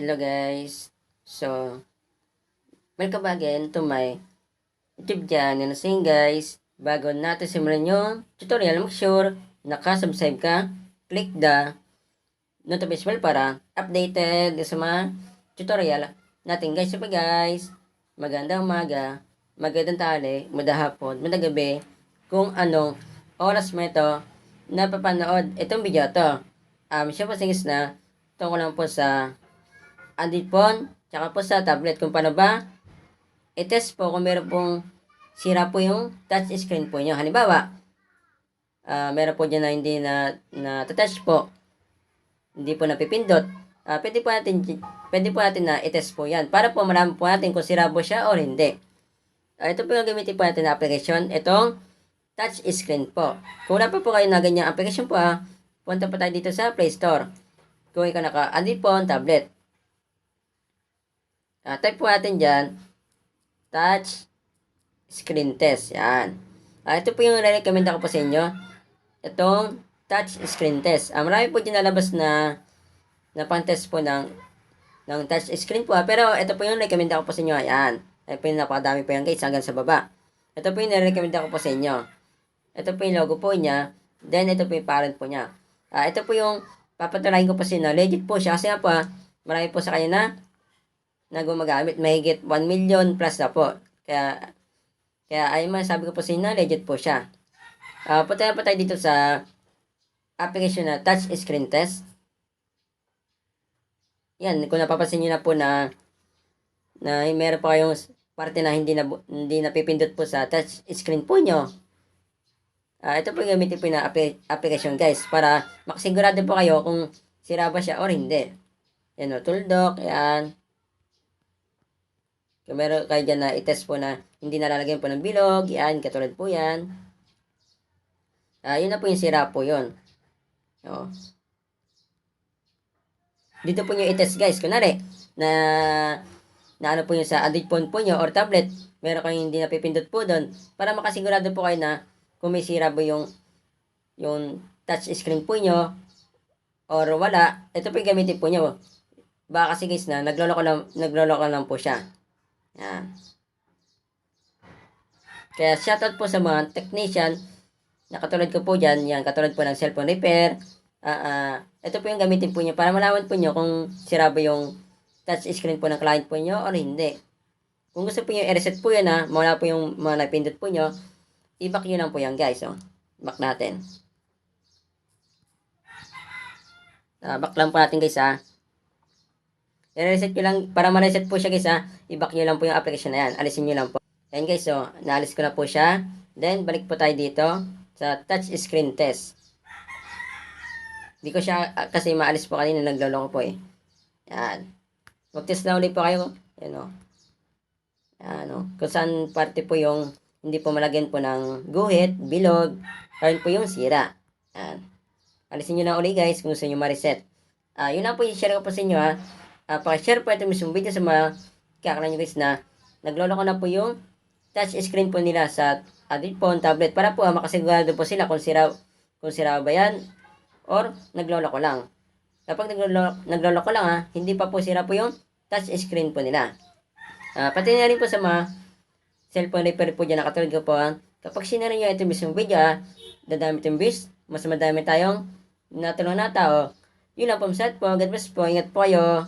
Hello guys. So, welcome again to my YouTube channel. So guys, bago natin simulan yung tutorial, make sure nakasubscribe ka, click the notification bell para updated sa mga tutorial natin guys. So guys, magandang umaga, magandang tanghali, magandang hapon, magandang gabi, kung anong oras mo ito napapanood itong video to. Siya po singis na tungkol lang po sa Android phone, tsaka po sa tablet. Kung paano ba i-test po kung meron pong sira po yung touch screen po nyo. Halimbawa, meron po dyan na hindi na touch po, hindi po napipindot. Pwede po natin na i-test po yan para po malaman po natin kung sira po siya o hindi. Ito po yung gamitin po natin na application, itong touch screen po. Kung wala pa po kayo na ganyang application po, punta po tayo dito sa Play Store. Kung ikaw naka-Android phone, tablet. Type po natin dyan, touch screen test. Yan. Ito po yung recommend ako po sa inyo. Itong touch screen test. Marami po dyan nalabas na pang-test po ng touch screen po. Pero ito po yung recommend ako po sa inyo. Yan. Ito po yung napakadami po yan guys hanggang sa baba. Ito po yung recommend ako po sa inyo. Ito po yung logo po niya. Then ito po yung parent po niya. Ito po yung papatulayin ko po sa inyo. Legit po siya. Kasi nga po marami po sa kanya na gumagamit, mahigit 1 million plus na po. Kaya ay masabi ko po sa inyo na legit po siya. Punta na po tayo dito sa application na touch screen test. Yan, kung napapansin nyo na po na meron pa kayong parte na hindi napipindot po sa touch screen po nyo. Ito po yung gamitin po na application guys, para makasigurado po kayo kung sira ba siya or hindi. Yan o, tuldok, yan. Kung meron kayo dyan na i-test po na hindi nalalagyan po ng bilog, yan, katulad po yan. Yun na po yung sira po yun. O. Dito po nyo i-test guys. Kunwari, na ano po yung sa Android phone po nyo or tablet, meron kayong hindi napipindot po doon, para makasigurado po kayo na kung may sira po yung touch screen po nyo or wala, ito po yung gamitin po nyo. Baka kasi guys na nagloloko lang po siya. Yan. Kaya shoutout po sa mga technician na katulad ko po dyan, yan, katulad po ng cellphone repair. Ito po yung gamitin po nyo para malaman po nyo kung sira ba yung touch screen po ng client po nyo or hindi. Kung gusto po nyo i-reset po yan mawala po yung mga napindot po nyo, i-back nyo lang po yan guys. Back natin. Back lang po natin guys i-reset nyo lang, para ma-reset po siya guys i-back nyo lang po yung application na yan. Alisin nyo lang po. Ayan guys, naalis ko na po siya. Then, balik po tayo dito sa touch screen test. Hindi ko siya kasi maalis po kanina, nagloloko po Yan. Mag-test na ulit po kayo. Yan Yan kung saan parte po yung hindi po malagyan po ng guhit, bilog, ayun po yung sira. Yan. Alisin nyo na ulit guys kung gusto nyo ma-reset. Yun lang po yung share ko po sa inyo paki-share po ito mismong video sa mga kakala nyo guys na nagloloko na po yung touch screen po nila sa Android phone, tablet, para po makasigurado po sila kung sira ba yan or nagloloko lang. Kapag nagloloko lang hindi pa po sira po yung touch screen po nila. Pati na rin po sa mga cellphone repair po dyan na katulad ko po kapag sinara nyo ito mismong video dadami itong bis, mas madami tayong natulungan na tao. Yun lang po, God bless po, ingat po kayo.